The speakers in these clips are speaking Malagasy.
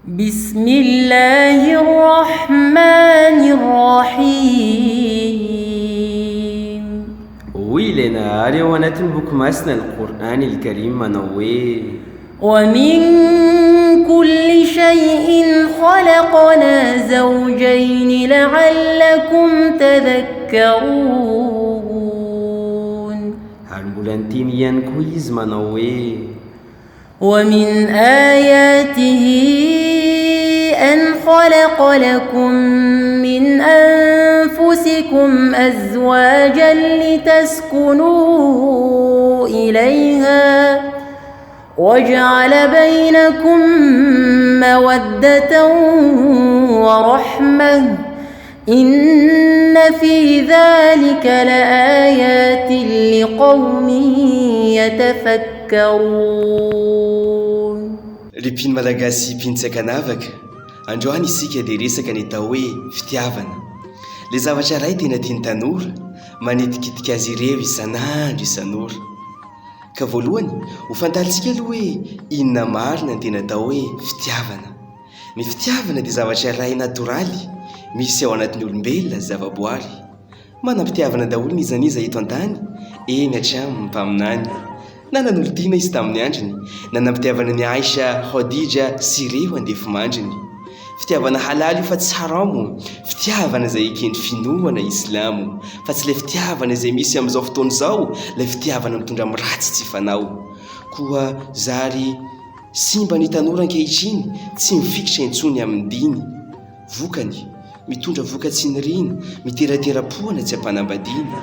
بسم الله الرحمن الرحيم ويلنا روانا بكماسنا القرآن الكريم منوي ومن كل شيء خلقنا زوجين لعلكم تذكرون هرمولانتين ينكويز منوي ومن آياته أن خلق لكم من أنفسكم أزواجا لتسكنوا إليها وجعل بينكم مودة ورحمة إن في ذلك لآيات لقوم يتفكرون. Ripiny malagasy pintsaka navaka, androany isika dia resaka ny atao hoe fitiavana. Le zavatra iray tena tiany tanora, manetikitika azy ireo isan'andro. Ka voalohany, ho fantarintsika aloha hoe inona marina ny tena atao hoe fitiavana. Ny fitiavana dia zavatra iray natoraly, misy ao anatin'ny olombelona zavaboary. Manam-pitiavana daholo n'iza n'iza eto an-tany, eny hatramin'ny mpaminany. Nanan'olon-tiana izy tamin'ny andriny, nanam-pitiavana ny Aisha, Khadija sy ireo andefimandriny. Fitiavana halala io fa tsy haramo, fitiavana izay ekeny finoana Islamo, fa tsy ilay fitiavana izay misy amin'izao fotoana izao, ilay fitiavana mitondra amin'ny ratsy tsy fanao. Koa zary simba ny tanora ankehitriny, tsy mifikitra intsony amin'ny diny. Vokany, mitondra voka-tsiny riny, miterateram-poana tsy ampanambadiana.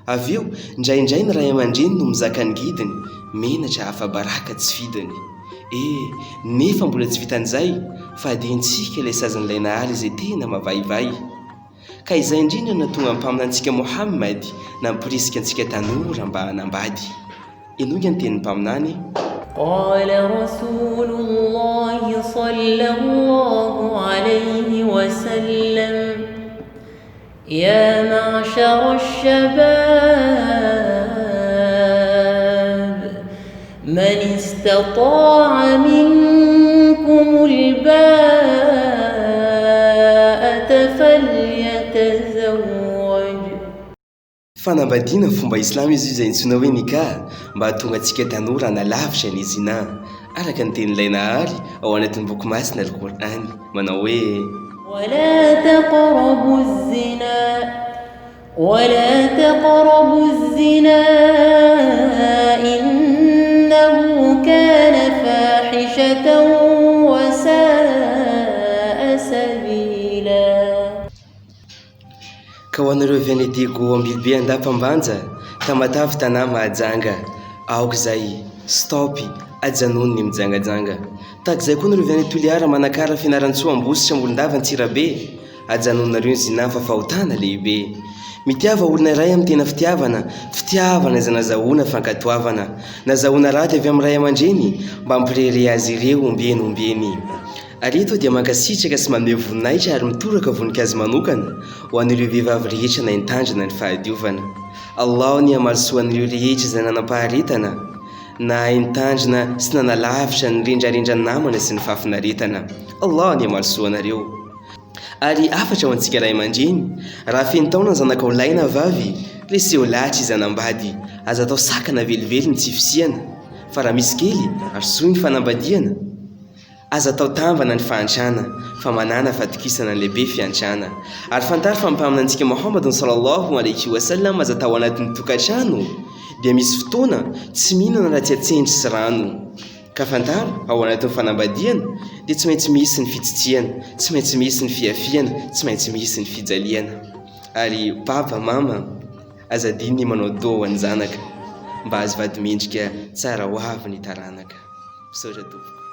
Avy eo, indraindray ny ray aman-dreny no mizaka ny gidiny, menatra hafa-baraka tsy fidiny. Nefa mbola tsy vitan'izay, fa adiantsika ilay sazan'ilay nahary izay tena mavaivay. Ka izay indrindra no tonga mpaminantsika Mohamad nampirisika antsika tanora mba hanambady. Inoga ny tenin'ny mpaminany? قال رسول الله صلى الله عليه وسلم يا معشر الشباب من استطاع منكم الباءة فليتزوج. Fanambadiana fomba islamo izy izay intsona hoe nikah, mba hahatonga antsika tanora hanalavitra ny zina. Araka ny tenin'ilay nahary ao anatin'ny boky masina Al-Qur'an manao hoe ولا تقربوا الزنا إنه كان فاحشة وساء سبيلا. Ka ho anareo avy any Adego Ambilobe andafam-banja, tamatavy tanà mahajanga, aoka izay stopy ajanony ny mijangajanga. Tahak'izay koa nareo avy any Toliara manakara fianaran-tsoa ambositra ambolon-dava Antsirabe, ajanonareo ny zina fa fahotana lehibe. Mitiava olona iray amin'ny tena fitiavana izay nazahoana fankatoavana, nazahoana raty avy amin'ny ray aman-dreny mba hampirere azy ireo ombeny. Ary eto dia mankasitraka sy manome voninahitra ary mitoraka voninkazo manokana ho an'ireo vehivavy rehetra na intandrina ny fahadiovana. Allah ny hamarisoa an'ireo rehetra izay nanam-paharetana, na intandrina sy nanalavitra ny rendrarendra namana sy ny fafinaretana. Allah ny hamarisoa anareo. Ary afatra ho antsika ray aman-dreny, raha feno taona ny zanakao lahy na vavy, reseo lahatra izy hanambady, aza atao sakana velively ny tsy fisihana, fa raha misy kely arsoy ny fanambadiana, aza atao tambana ny fahantrana, fa manana fatokisana ny lehibe fiantrana. Ary fantary fa mpaminantsika Muhammad sallallahu alaihi wasallam aza atao anatin'ny tokantrano dia misy fotoana tsy mihinana raha tsy atsendry sy rano. Ka fantary ao anatin'ny fanambadiana dia tsy maintsy misy ny fitsitsihana, tsy maintsy misy ny fiafiana, tsy maintsy misy ny fijaliana. Ary papa, mama, azadiny manao dua ho an'ny zanaka mba azo vady mendrika tsara ho avy ny taranaka. Misaotra tompoko.